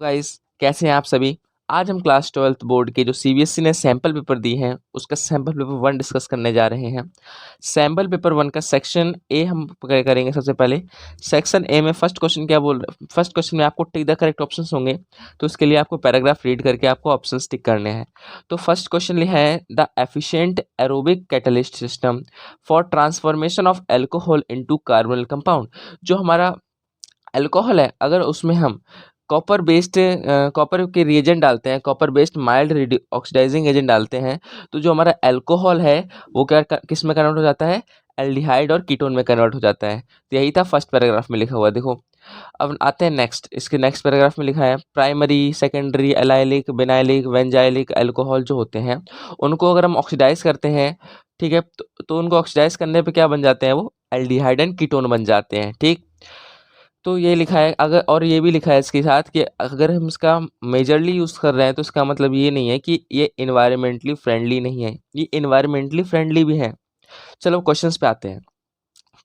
Guys, कैसे हैं आप सभी। आज हम क्लास 12th बोर्ड के जो सीबीएसई ने सैंपल पेपर दिए हैं उसका सैंपल पेपर 1 डिस्कस करने जा रहे हैं। सैंपल पेपर 1 का सेक्शन ए हम करेंगे। सबसे पहले सेक्शन ए में फर्स्ट क्वेश्चन में आपको टिक द करेक्ट ऑप्शंस होंगे, तो इसके लिए आपको पैराग्राफ रीड करके आपको ऑप्शंस टिक करने हैं। तो फर्स्ट क्वेश्चन लिखा है the efficient aerobic catalyst system for transformation of alcohol into carbonyl compound. जो हमारा अल्कोहल है, अगर उसमें हम कॉपर के रिएजेंट डालते हैं, copper based mild oxidising agent डालते हैं, तो जो हमारा अल्कोहल है वो किस में कन्वर्ट हो जाता है, एल्डिहाइड और कीटोन में कन्वर्ट हो जाता है। तो यही था फर्स्ट पैराग्राफ में लिखा हुआ। देखो अब आते हैं नेक्स्ट। इसके नेक्स्ट पैराग्राफ में लिखा है primary secondary allylic benzylic benzylic alcohol जो होते हैं उनको अगर हम ऑक्सीडाइज करते हैं, ठीक है, तो उनको ऑक्सीडाइज करने पे क्या बन जाते हैं, वो एल्डिहाइड एंड कीटोन बन जाते हैं। ठीक, तो ये लिखा है अगर, और ये भी लिखा है इसके साथ कि अगर हम इसका मेजरली यूज़ कर रहे हैं तो इसका मतलब ये नहीं है कि ये इन्वायरमेंटली फ्रेंडली नहीं है, ये इन्वायरमेंटली फ्रेंडली भी है। चलो क्वेश्चंस पे आते हैं।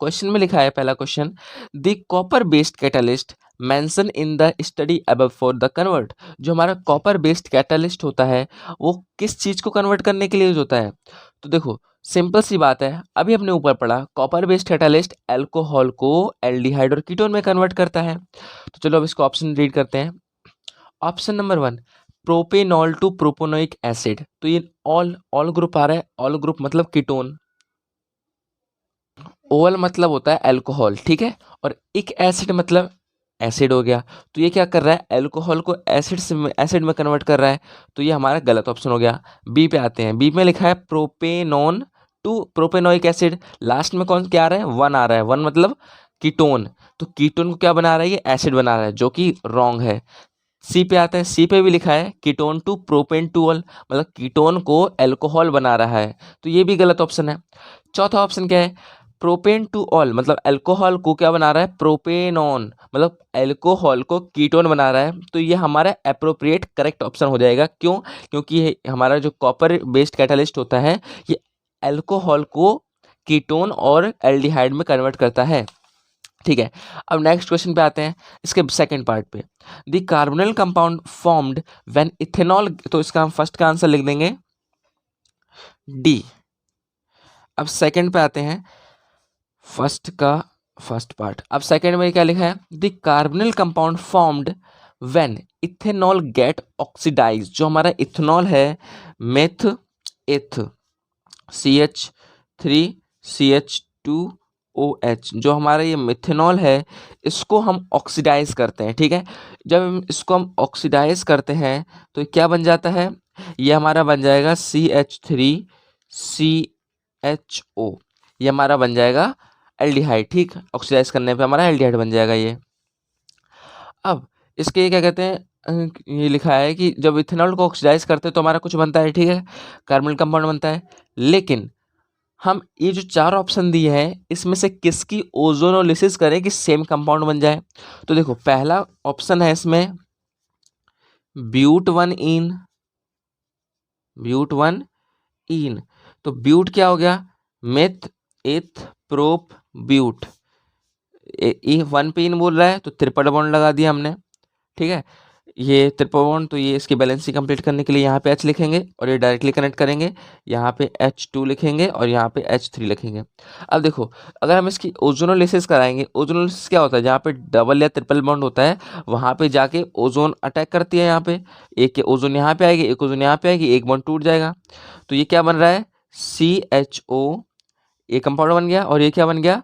क्वेश्चन में लिखा है पहला question, the copper based catalyst mention in the study above for the convert. जो हमारा कॉपर बेस्ड कैटलिस्ट होता है वो किस चीज़ को कन्वर्ट करने के लिए यूज होता है। तो देखो सिंपल सी बात है, अभी हमने ऊपर पढ़ा कॉपर बेस्ड कैटलिस्ट अल्कोहल को एल्डिहाइड और कीटोन में कन्वर्ट करता है। तो चलो अब इसको ऑप्शन रीड करते हैं। Option number 1, propanol to propanoic acid. तो ये ऑल ऑल ग्रुप आ रहा है, ऑल ग्रुप मतलब कीटोन, ओवल मतलब होता है अल्कोहल, ठीक है, और इक एसिड मतलब एसिड हो गया। तो ये क्या कर रहा है, अल्कोहल को एसिड में कन्वर्ट कर रहा है। तो ये हमारा गलत ऑप्शन हो गया। बी पे आते हैं। बी में लिखा है propanone to propanoic acid. Last में कौन क्या आ रहा है, वन आ रहा है, वन मतलब कीटोन। तो कीटोन को क्या बना रहा है, ये एसिड बना रहा है, जो कि रॉन्ग है। सी पे आते हैं। सी पे भी लिखा है ketone to propane two ol, मतलब कीटोन को अल्कोहल बना रहा है, तो ये भी गलत ऑप्शन है। चौथा ऑप्शन क्या है, प्रोपेन टू ऑल मतलब अल्कोहल को क्या बना रहा है, प्रोपेनॉन मतलब अल्कोहल को कीटोन बना रहा है। तो ये हमारा अप्रोप्रिएट करेक्ट ऑप्शन हो जाएगा। क्यों, क्योंकि ये हमारा जो कॉपर बेस्ड कैटालिस्ट होता है ये अल्कोहल को कीटोन और एल्डिहाइड में कन्वर्ट करता है। ठीक है, अब नेक्स्ट क्वेश्चन पे आते हैं, इसके सेकंड पार्ट पे। The carbonyl compound formed when ethanol, तो इसका हम फर्स्ट का आंसर लिख देंगे डी। अब सेकंड पे आते हैं, फर्स्ट का फर्स्ट पार्ट। अब सेकंड में क्या लिखा है, the carbonyl compound formed when ethanol get oxidise. जो हमारा इथेनॉल है, मेथ एथ CH3CH2OH, जो हमारा ये मिथेनॉल है इसको हम ऑक्सीडाइज करते हैं। ठीक है, जब इसको हम ऑक्सीडाइज करते हैं तो क्या बन जाता है, ये हमारा बन जाएगा CH3CHO, ये हमारा बन जाएगा एल्डिहाइड। ठीक, ऑक्सीडाइज करने पे हमारा एल्डिहाइड बन जाएगा ये। अब इसके क्या कहते हैं, ये लिखा है कि जब इथेनॉल को ऑक्सीडाइज करते हैं तो हमारा कुछ बनता है, ठीक है, कार्बन कंपाउंड बनता है। लेकिन हम ये जो चार ऑप्शन दिए हैं इसमें से किसकी ओजोनोलिसिस करें कि सेम कंपाउंड बन जाए। तो देखो पहला ऑप्शन है इसमें ब्यूट वन इन। तो ब्यूट क्या हो गया, मेथ एथ प्रोप ब्यूट। वन पे इन बोल रहा है तो ट्रिपल बॉन्ड लगा दिया हमने। ठीक है, ये ट्रिपल बॉन्ड, तो ये इसकी बैलेंसिंग कंप्लीट करने के लिए यहाँ पे H लिखेंगे और ये डायरेक्टली कनेक्ट करेंगे, यहाँ पे H2 लिखेंगे और यहाँ पे H3 लिखेंगे। अब देखो अगर हम इसकी ओजोनोलिसिस कराएंगे, ओजोनोलिसिस क्या होता है, जहाँ पे डबल या ट्रिपल बॉन्ड होता है वहाँ पे जाके ओजोन अटैक करती है। यहाँ पे एक ओजोन यहाँ पे आएगी, एक ओजोन यहाँ पे आएगी, एक बॉन्ड टूट जाएगा। तो ये क्या बन रहा है, CHO, ये कंपाउंड बन गया, और ये क्या बन गया,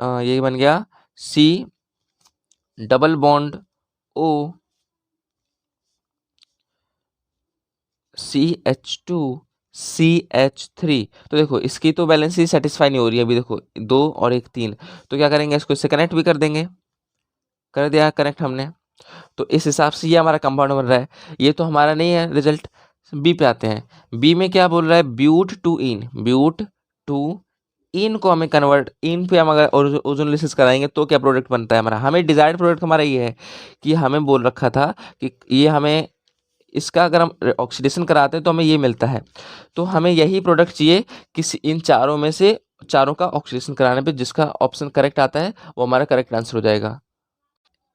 ये बन गया C double bond O CH2CH3। तो देखो इसकी तो बैलेंस ही सेटिस्फाई नहीं हो रही है अभी, देखो 2 और 1 3। तो क्या करेंगे, इसको इससे कनेक्ट भी कर देंगे, कर दिया कनेक्ट हमने। तो इस हिसाब से ये हमारा कंपाउंड बन रहा है। ये तो हमारा नहीं है रिजल्ट। बी पे आते हैं। बी में क्या बोल रहा है, ब्यूट टू इन, ब्यूट टू इन को हमें कन्वर्ट, इन पे हम अगर ओजोनोलिसिस कराएंगे तो क्या प्रोडक्ट बनता है हमारा। हमें डिजायर्ड प्रोडक्ट हमारा ये है कि हमें बोल रखा था कि ये हमें इसका अगर हम ऑक्सीडेशन कराते हैं तो हमें ये मिलता है। तो हमें यही प्रोडक्ट चाहिए, किसी इन चारों में से, चारों का ऑक्सीडेशन कराने पे जिसका ऑप्शन करेक्ट आता है वो हमारा करेक्ट आंसर हो जाएगा।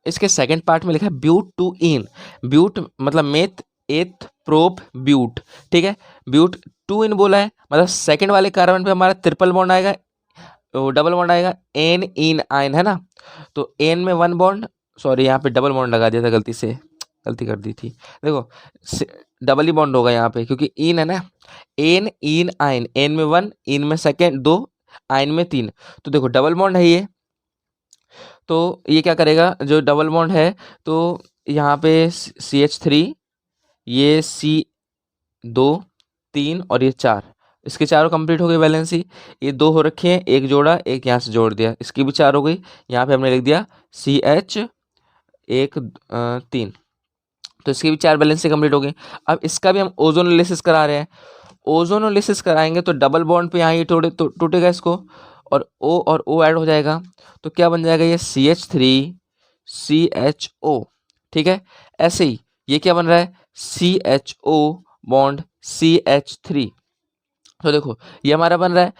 इसके सेकंड पार्ट में लिखा है ब्यूट टू इन। ब्यूट मतलब मेथ एथ प्रोप ब्यूट, ठीक है। ब्यूट टू इन बोला है, मतलब सेकंड वाले कार्बन पे हमारा ट्रिपल बॉन्ड आएगा, डबल बॉन्ड आएगा, एन इन आइन, है ना। तो एन में वन बॉन्ड, सॉरी यहाँ पे डबल बॉन्ड लगा दिया था, गलती से गलती कर दी थी। देखो डबल ही बॉन्ड होगा यहाँ पे क्योंकि इन है ना। एन इन आइन, एन में वन, इन में सेकेंड दो, आइन में तीन। तो देखो डबल बॉन्ड है ये, तो ये क्या करेगा जो डबल बॉन्ड है, तो यहाँ पे CH3, ये C2, 3 और ये 4, इसके चारों कंप्लीट हो गई वैलेंसी। ये 2 हो रखे हैं, एक जोड़ा, एक यहाँ से जोड़ दिया, इसकी भी 4 हो गई। यहाँ पे हमने लिख दिया CH 1 3, तो इसकी भी 4 वैलेंसी कंप्लीट हो गई। अब इसका भी हम ओजोनोलिसिस करा रहे हैं। ओजोनोलिसिस कराएंगे तो डबल बॉन्ड पे यहाँ ये टूटेगा इसको, और O और O ऐड हो जाएगा, तो क्या बन जाएगा ये CH3 CHO, ठीक है। ऐसे ही ये क्या बन रहा है CHO बॉन्ड CH3, तो देखो ये हमारा बन रहा है।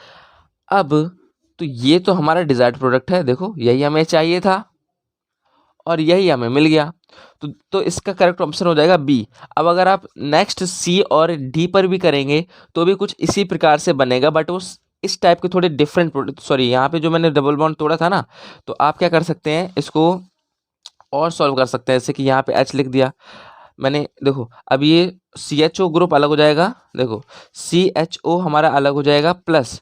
अब तो ये तो हमारा डिजायर्ड प्रोडक्ट है, देखो यही हमें चाहिए था और यही हमें मिल गया, तो इसका करेक्ट ऑप्शन हो जाएगा बी। अब अगर आप नेक्स्ट सी और डी पर भी करेंगे तो भी कुछ इसी प्रकार से बनेगा, बट वो इस टाइप के थोड़े डिफरेंट, सॉरी यहाँ पे जो मैंने डबल बॉन्ड तोड़ा था ना, तो आप क्या कर सकते हैं इसको और सॉल्व कर सकते हैं। जैसे कि यहाँ पे H लिख दिया मैंने, देखो अब ये CHO ग्रुप अलग हो जाएगा, देखो CHO हमारा अलग हो जाएगा, प्लस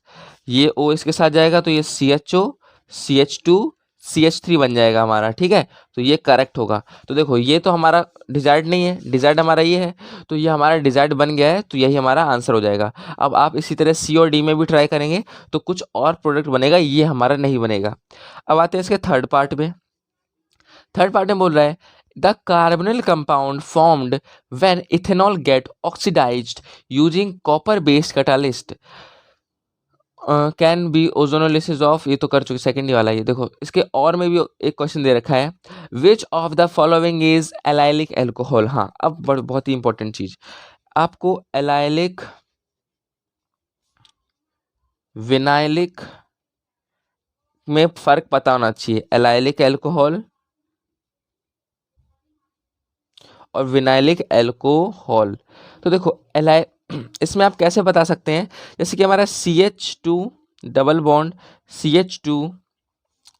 ये O इसके साथ जाएगा, तो ये CHO CH2 CH3 बन जाएगा हमारा, ठीक है। तो ये करेक्ट होगा। तो देखो ये तो हमारा डिजायर्ड नहीं है, डिजायर्ड हमारा ये है, तो ये हमारा डिजायर्ड बन गया है, तो यही हमारा आंसर हो जाएगा। अब आप इसी तरह C और D में भी ट्राई करेंगे तो कुछ और प्रोडक्ट बनेगा, ये हमारा नहीं बनेगा। अब आते हैं इसके थर्ड पार्ट में। थर्ड पार्ट में बोल रहा है the carbonyl compound formed when ethanol get oxidised using copper based catalyst can be ozonolysis of, ये तो कर चुके, सेकंड ही वाला ये। देखो इसके और में भी एक क्वेश्चन दे रखा है, which of the following is allylic alcohol. हाँ अब बहुत ही इंपॉर्टेंट चीज, आपको एलाइलिक विनाइलिक में फर्क पता होना चाहिए। एलाइलिक एल्कोहल और विनाइलिक एल्कोहल, तो देखो इसमें आप कैसे बता सकते हैं, जैसे कि हमारा CH2 डबल बॉन्ड CH2,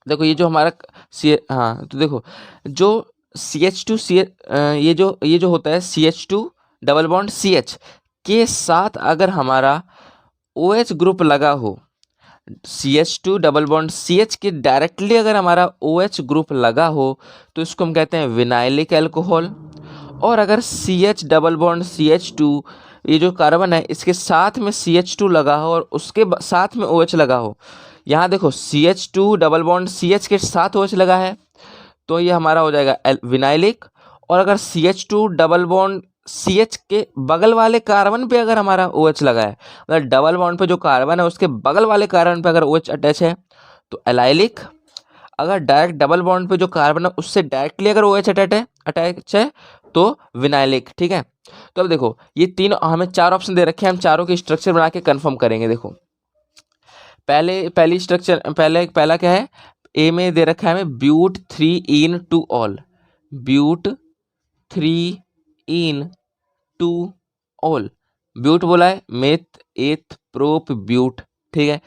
देखो ये जो हमारा हाँ तो देखो जो CH2 ये जो होता है CH2 डबल बॉन्ड CH के साथ अगर हमारा OH ग्रुप लगा हो, CH2 डबल बॉन्ड CH के डायरेक्टली अगर हमारा OH ग्रुप लगा हो तो इसको हम कहते हैं विनाइलिक एल्कोहल। और अगर CH डबल बॉन्ड CH2, ये जो कार्बन है इसके साथ में CH2 लगा हो और उसके साथ में OH लगा हो, यहाँ देखो CH2 डबल बॉन्ड CH के साथ OH लगा है, तो ये हमारा हो जाएगा विनाइलिक। और अगर CH2 डबल बॉन्ड CH के बगल वाले कार्बन पे अगर हमारा OH लगा है, मतलब डबल बॉन्ड पे जो कार्बन है उसके बगल वाले कार्बन पे अगर OH अटैच है तो एलाइलिक। अगर डायरेक्ट डबल बॉन्ड पे जो कार्बन है उससे डायरेक्टली अगर OH अटैच है तो विनाइलिक, ठीक है। तो अब देखो ये तीन हमें 4 ऑप्शन दे रखे हैं, हम चारों के स्ट्रक्चर बना के कंफर्म करेंगे। देखो पहली स्ट्रक्चर, पहला क्या है, ए में दे रखा है हमें ब्यूट 3 इन 2 ऑल, ब्यूट 3 इन 2 ऑल, ब्यूट बोला है मेथ एथ प्रोप ब्यूट, ठीक है।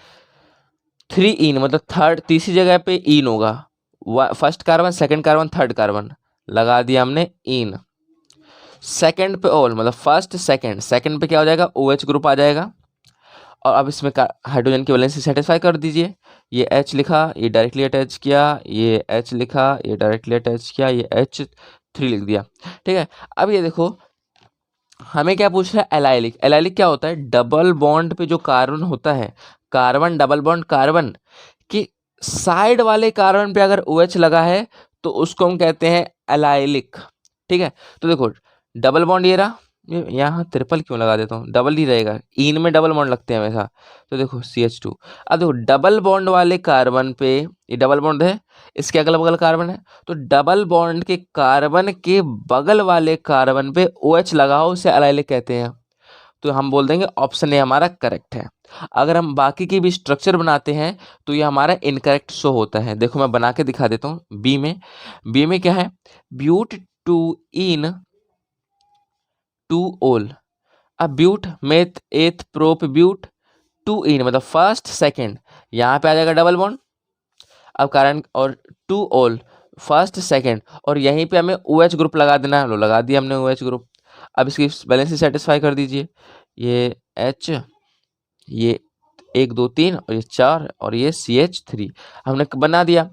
3 इन मतलब थर्ड, तीसरी जगह पे इन होगा, first carbon second carbon third carbon लगा दिया हमने इन। सेकंड पे ऑल मतलब फर्स्ट सेकंड पे क्या हो जाएगा OH ग्रुप आ जाएगा। और अब इसमें हाइड्रोजन की वैलेंसी सेटिस्फाई कर दीजिए, ये H लिखा, ये डायरेक्टली अटैच किया, ये H लिखा, ये डायरेक्टली अटैच किया, ये H3 लिख दिया, ठीक है। अब ये देखो हमें क्या पूछ रहा है, एलाइलिक। एलाइलिक क्या होता है, डबल बॉन्ड पे जो कार्बन होता है, कार्बन डबल बॉन्ड कार्बन कि साइड वाले कार्बन पे अगर OH लगा है तो उसको हम कहते हैं एलाइलिक, ठीक है। तो देखो डबल बॉन्ड ये रहा, यहाँ ट्रिपल क्यों लगा देता हूँ, डबल ही रहेगा, इन में डबल बॉन्ड लगते हैं हमेशा। तो देखो CH2, अब देखो डबल बॉन्ड वाले कार्बन पे, ये डबल बॉन्ड है, इसके अगल बगल कार्बन है, तो डबल बॉन्ड के कार्बन के बगल वाले कार्बन पे OH लगा हो उसे एलाइलिक कहते हैं। तो हम बोल देंगे ऑप्शन ए हमारा करेक्ट है। अगर हम बाकी की भी स्ट्रक्चर बनाते हैं तो ये हमारा इनकरेक्ट शो होता है। देखो मैं बना के दिखा देता हूँ। बी में क्या है, ब्यूट टू इन टू ओल। अब but meth eth prop but two in मतलब फर्स्ट सेकेंड, यहाँ पे आ जाएगा डबल बॉन्ड। अब कारण और टू ओल फर्स्ट सेकेंड, और यहीं पे हमें ओ एच ग्रुप लगा देना है, लो लगा दिया हमने ओ एच ग्रुप। अब इसकी बैलेंस सेटिस्फाई कर दीजिए। ये एच, ये 1 2 3 और ये 4 और ये CH3 हमने बना दिया।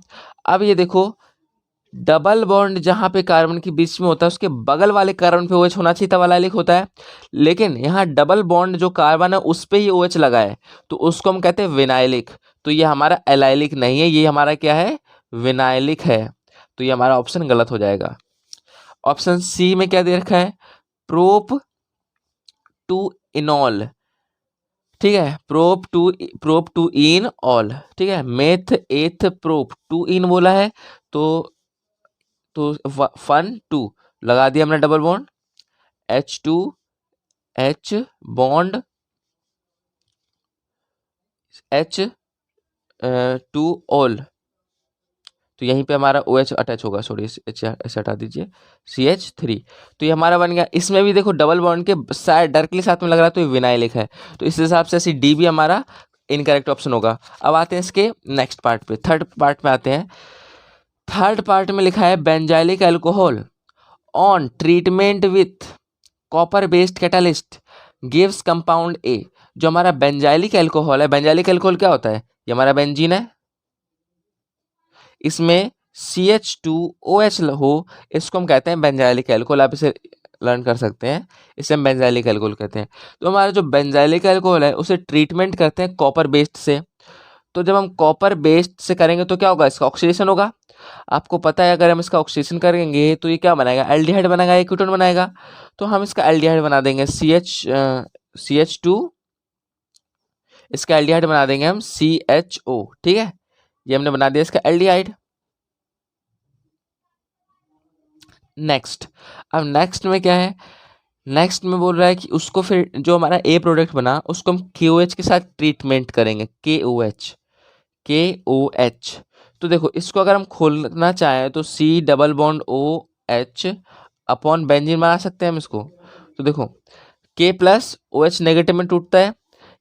अब ये देखो डबल बॉन्ड जहाँ पे कार्बन के बीच में होता है उसके बगल वाले कार्बन पे OH होना चाहिए तब एलाइलिक होता है, लेकिन यहाँ डबल बॉन्ड जो कार्बन है उस पे ही OH लगा है तो उसको हम कहते हैं विनाइलिक। तो ये हमारा एलाइलिक नहीं है, ये हमारा क्या है, विनाइलिक है। तो ये हमारा ऑप्शन गलत हो जाएगा। ऑप्शन सी में क्या दे रखा है, प्रोप टू इनॉल, ठीक है, प्रोप टू इन ऑल, ठीक है, मेथ एथ प्रोप टू इन बोला है तो फन टू लगा दिया हमने double bond, H2 H bond H two ol, तो यहीं पे हमारा OH अटैच होगा, सॉरी H हटा दीजिए, CH3। तो ये हमारा बन गया। इसमें भी देखो डबल बॉन्ड के साइड डायरेक्टली साथ में लग रहा है तो ये विनाइलिक है, तो इस हिसाब से ऐसी डी भी हमारा इनकरेक्ट ऑप्शन होगा। अब आते हैं इसके नेक्स्ट पार्ट पे, थर्ड पार्ट में आते हैं। थर्ड पार्ट में लिखा है benzylic alcohol on treatment with copper based catalyst gives compound A. जो हमारा बेंजाइलिक अल्कोहल है, बेंजाइलिक अल्कोहल क्या होता है, ये हमारा बेंजीन है, इसमें CH2OH हो, इसको हम कहते हैं बेंजाइलिक अल्कोहल। आप इसे लर्न कर सकते हैं, इसे हम बेंजाइलिक अल्कोहल कहते हैं। तो हमारा जो बेंजाइलिक अल्कोहल है उसे ट्रीटमेंट करते हैं कॉपर बेस्ड से। तो जब हम कॉपर बेस्ड से करेंगे तो क्या होगा, इसका ऑक्सीडेशन होगा। आपको पता है अगर हम इसका ऑक्सीडेशन करेंगे तो ये क्या बनाएगा, एल्डिहाइड बनाएगा, एक कीटोन बनाएगा। तो हम इसका एल्डिहाइड बना देंगे CH2, इसका एल्डिहाइड बना देंगे हम CHO, ठीक है, ये हमने बना दिया इसका एल्डिहाइड। नेक्स्ट, अब नेक्स्ट में क्या है, नेक्स्ट में बोल रहा है कि उसको फिर जो हमारा ए प्रोडक्ट बना उसको हम KOH के साथ ट्रीटमेंट करेंगे, KOH। तो देखो इसको अगर हम खोलना चाहें तो C double bond OH upon benzene बना सकते हैं हम इसको। तो देखो K प्लस OH नेगेटिव में टूटता है,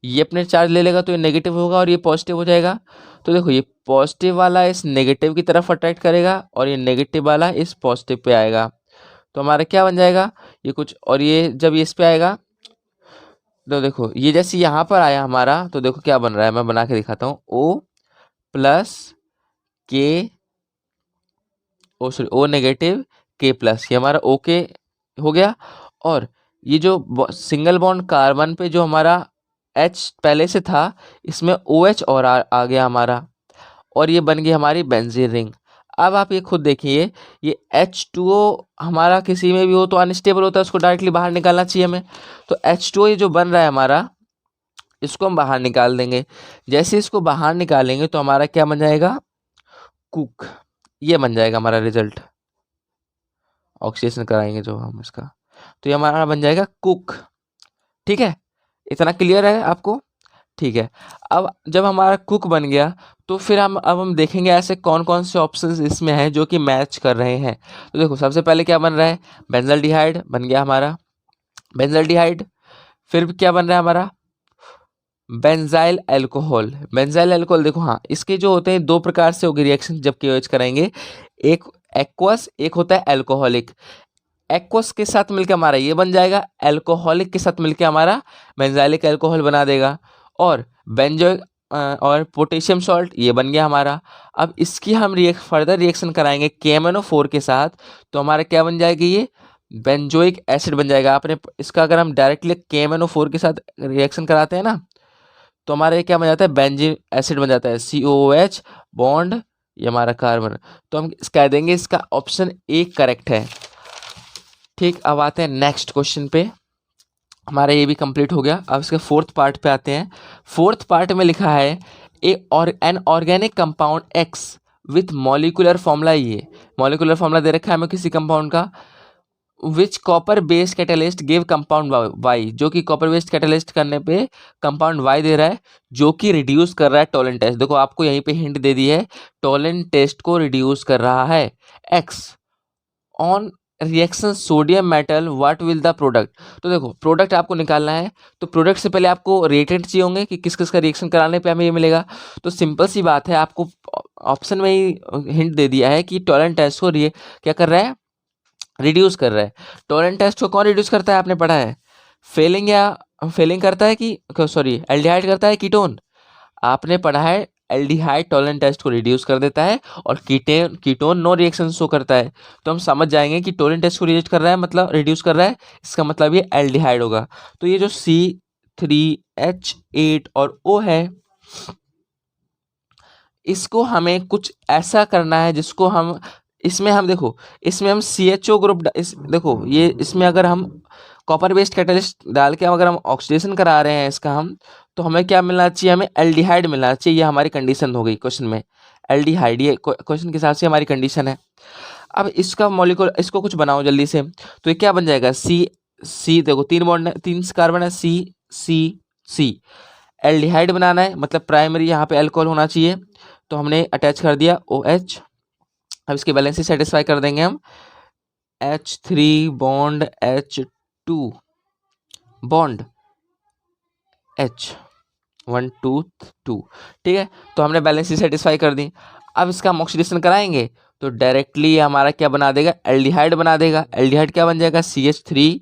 ये अपने चार्ज ले लेगा तो ये नेगेटिव होगा और ये पॉजिटिव हो जाएगा। तो देखो ये पॉजिटिव वाला इस नेगेटिव की तरफ अट्रैक्ट करेगा और ये नेगेटिव वाला इस पॉजिटिव पे आएगा। तो हमारा क्या बन जाएगा, ये कुछ, और ये जब ये इस पे आएगा तो देखो ये जैसे यहाँ पर आया हमारा, तो देखो क्या बन रहा है, मैं बना के दिखाता हूँ। O plus K, oh sorry O negative K plus, ये हमारा OK हो गया। और ये जो सिंगल बॉन्ड कार्बन पे जो हमारा H पहले से था इसमें OH और आ गया हमारा, और ये बन गई हमारी बेंजीन रिंग। अब आप ये खुद देखिए, ये H2O हमारा किसी में भी हो तो अनस्टेबल होता है, उसको डायरेक्टली बाहर निकालना चाहिए हमें। तो H2O ये जो बन रहा है हमारा, इसको हम बाहर निकाल देंगे। जैसे इसको बाहर निकालेंगे तो हमारा क्या बन जाएगा, कुक, ये बन जाएगा हमारा रिजल्ट। ऑक्सीडेशन कराएंगे जो हम इसका, तो ये हमारा बन जाएगा कुक, ठीक है, इतना क्लियर है आपको, ठीक है। अब जब हमारा कुक बन गया तो फिर अब हम देखेंगे ऐसे कौन कौन से ऑप्शंस इसमें हैं जो कि मैच कर रहे हैं। तो देखो सबसे पहले क्या बन रहा है, बेंजल्डिहाइड बन गया हमारा, बेंजल्डिहाइड। फिर क्या बन रहा है हमारा, बेंजाइल अल्कोहल। बेंजाइल अल्कोहल देखो, हाँ इसके जो होते हैं दो प्रकार से होगी रिएक्शन जब KOH कराएंगे, एक एक्वस, एक होता है अल्कोहलिक। एक्वस के साथ मिलकर हमारा ये बन जाएगा, अल्कोहलिक के साथ मिलकर हमारा बेंजाइलिक अल्कोहल बना देगा। और बेंजो और पोटेशियम सॉल्ट ये बन गया हमारा। अब इसकी हम फर्दर रिएक्शन कराएंगे KMnO4 के साथ, तो हमारा क्या बन जाएगी, ये बेंजोइक एसिड बन जाएगा। आपने इसका अगर हम डायरेक्टली KMnO4 के साथ रिएक्शन कराते हैं ना तो हमारा ये क्या बन जाता है, बेंजीन एसिड बन जाता है, COOH बॉन्ड, ये हमारा कार्बन। तो हम कह देंगे इसका ऑप्शन ए करेक्ट है, ठीक। अब आते हैं नेक्स्ट क्वेश्चन पे, हमारा ये भी कंप्लीट हो गया। अब इसके फोर्थ पार्ट पे आते हैं। फोर्थ पार्ट में लिखा है an organic compound X with molecular formula, ये मॉलिक्यूलर फॉर्मूला दे रखा है हमें किसी कंपाउंड का, which copper based catalyst give compound Y, जो कि कॉपर बेस्ड कैटलिस्ट करने पे कंपाउंड वाई दे रहा है, जो कि रिड्यूस कर रहा है टोलेंट टेस्ट। देखो आपको यहीं पे हिंट दे दी है, टोलेंट टेस्ट को रिड्यूस कर रहा है। X on reaction sodium metal what will the product. तो देखो प्रोडक्ट आपको निकालना है, तो प्रोडक्ट से पहले आपको रिएक्टेंट चाहिए होंगे कि किस किस का रिएक्शन कराने पे हमें ये मिलेगा। तो सिंपल सी बात है, आपको ऑप्शन में ही हिंट दे दिया है कि टोलेंट टेस्ट को क्या कर रहा है, रिड्यूस कर रहा है। टोरेंट टेस्ट को कौन रिड्यूस करता है, आपने पढ़ा है, फेलिंग या फेलिंग करता है कि सॉरी एल्डिहाइड करता है कीटोन, आपने पढ़ा है एल्डिहाइड टोलेंट टेस्ट को रिड्यूस कर देता है और कीटोन नो रिएक्शन शो करता है। तो हम समझ जाएंगे कि टोलेंट टेस्ट को रिजेक्ट कर रहा है मतलब रिड्यूस कर रहा है, इसका मतलब ये एल्डिहाइड होगा। तो ये जो C3H8 और O है, इसको हमें कुछ ऐसा करना है जिसको हम इसमें हम देखो इसमें हम CHO ग्रुप देखो ये इसमें अगर हम कॉपर बेस्ड कैटलिस्ट डाल के अगर हम ऑक्सीडेशन करा रहे हैं इसका हम, तो हमें क्या मिलना चाहिए, हमें एल्डिहाइड मिलना चाहिए। ये हमारी कंडीशन हो गई क्वेश्चन में, एल्डिहाइड, ये क्वेश्चन के हिसाब से हमारी कंडीशन है। अब इसका मॉलिक्यूल इसको कुछ बनाओ जल्दी से, तो ये क्या बन जाएगा, सी देखो 3 बॉन्ड 3 कार्बन है, C एल्डिहाइड बनाना है मतलब प्राइमरी यहाँ पे अल्कोहल होना चाहिए, तो हमने अटैच कर दिया OH। अब इसकी बैलेंस सेटिस्फाई कर देंगे हम, H3 bond H2 bond H 1 2 2, ठीक है। तो हमने बैलेंस सेटिस्फाई कर दी। अब इसका हम ऑक्सीडेशन कराएंगे तो डायरेक्टली हमारा क्या बना देगा, एल्डिहाइड बना देगा। एल्डिहाइड क्या बन जाएगा, CH3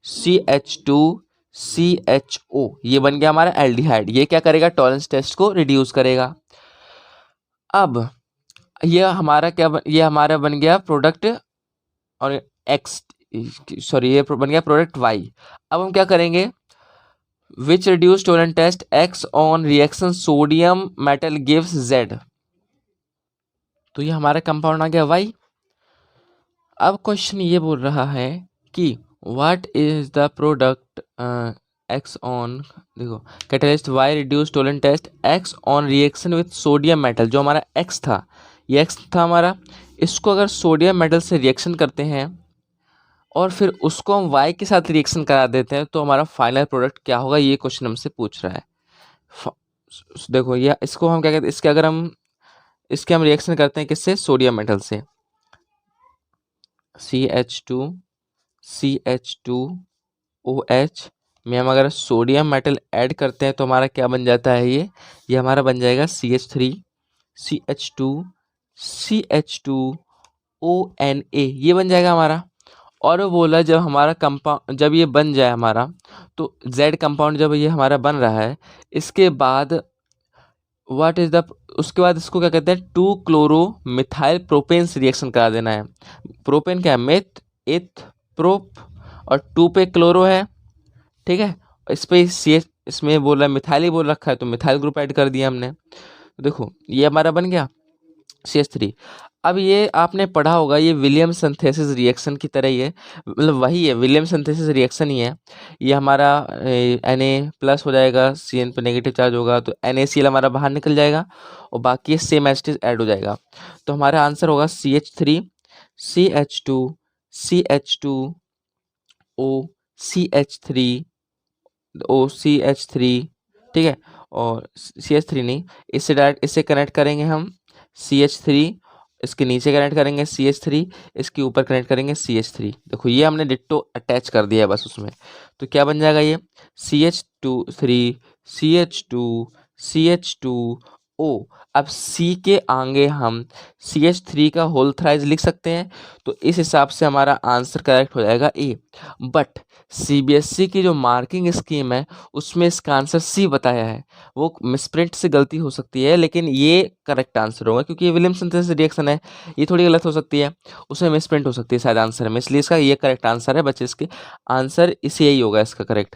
CH2 CHO, ये बन गया हमारा एल्डिहाइड। ये क्या करेगा, टॉलरेंस टेस्ट को रिड्यूस करेगा। अब ये हमारा बन गया प्रोडक्ट और एक्स सॉरी ये बन गया प्रोडक्ट वाई। अब हम क्या करेंगे, which reduce Tollens test X on reaction sodium metal gives Z, तो ये हमारा कंपाउंड आ गया वाई। अब क्वेश्चन ये बोल रहा है कि what is the product X on, देखो catalyst Y reduce Tollens test X on reaction with sodium metal, जो हमारा एक्स था, ये एक्स था हमारा, इसको अगर सोडियम मेटल से रिएक्शन करते हैं और फिर उसको हम वाई के साथ रिएक्शन करा देते हैं, तो हमारा फाइनल प्रोडक्ट क्या होगा, ये क्वेश्चन हमसे पूछ रहा है। देखो ये इसको हम क्या कहते हैं, इसके हम रिएक्शन करते हैं किससे, सोडियम मेटल से, CH2OH में हम अगर सोडियम मेटल ऐड करते हैं तो हमारा क्या बन जाता है, ये हमारा बन जाएगा CH3 CH2ONA, ये बन जाएगा हमारा। और वो बोला जब हमारा कंपाउंड जब ये बन जाए हमारा, तो Z कंपाउंड जब ये हमारा बन रहा है, इसके बाद व्हाट इज द, उसके बाद इसको क्या कहते हैं, 2 क्लोरो मिथाइल प्रोपेन से रिएक्शन करा देना है। प्रोपेन क्या है, मेथ एथ प्रोप, और 2 पे क्लोरो है, ठीक है। इस पे इसमें बोल रहा है मिथाइल ही बोल रखा है, तो मिथाइल ग्रुप ऐड कर दिया हमने। तो देखो ये हमारा बन गया CH3। अब ये आपने पढ़ा होगा, ये विलियम सिंथेसिस रिएक्शन की तरह ही है, मतलब वही है, विलियम सिंथेसिस रिएक्शन ही है। ये हमारा Na+ हो जाएगा, Cn पे नेगेटिव चार्ज होगा तो NaCl हमारा बाहर निकल जाएगा और बाकी same as it is add हो जाएगा। तो हमारा आंसर होगा CH3 CH2 CH2O CH3 OCH3, ठीक है। और CH3 नहीं, इससे डायरेक्ट इससे कनेक्ट करेंगे हम CH3, इसके नीचे कनेक्ट करेंगे CH3, इसके ऊपर कनेक्ट करेंगे CH3। देखो ये हमने डिट्टो अटैच कर दिया है बस उसमें, तो क्या बन जाएगा ये CH2 CH2 CH2O। अब C के आगे हम CH3 का होल थ्राइज लिख सकते हैं, तो इस हिसाब से हमारा आंसर करेक्ट हो जाएगा A। बट CBSE की जो मार्किंग स्कीम है उसमें इसका आंसर C बताया है, वो मिसप्रिंट से गलती हो सकती है, लेकिन ये करेक्ट आंसर होगा क्योंकि ये विलियम सिंथेसिस रिएक्शन है, ये थोड़ी गलत हो सकती है, उसमें मिसप्रिंट हो सकती है शायद आंसर में, इसलिए इसका ये करेक्ट आंसर है बच्चे, इसके आंसर इसे यही होगा इसका करेक्ट।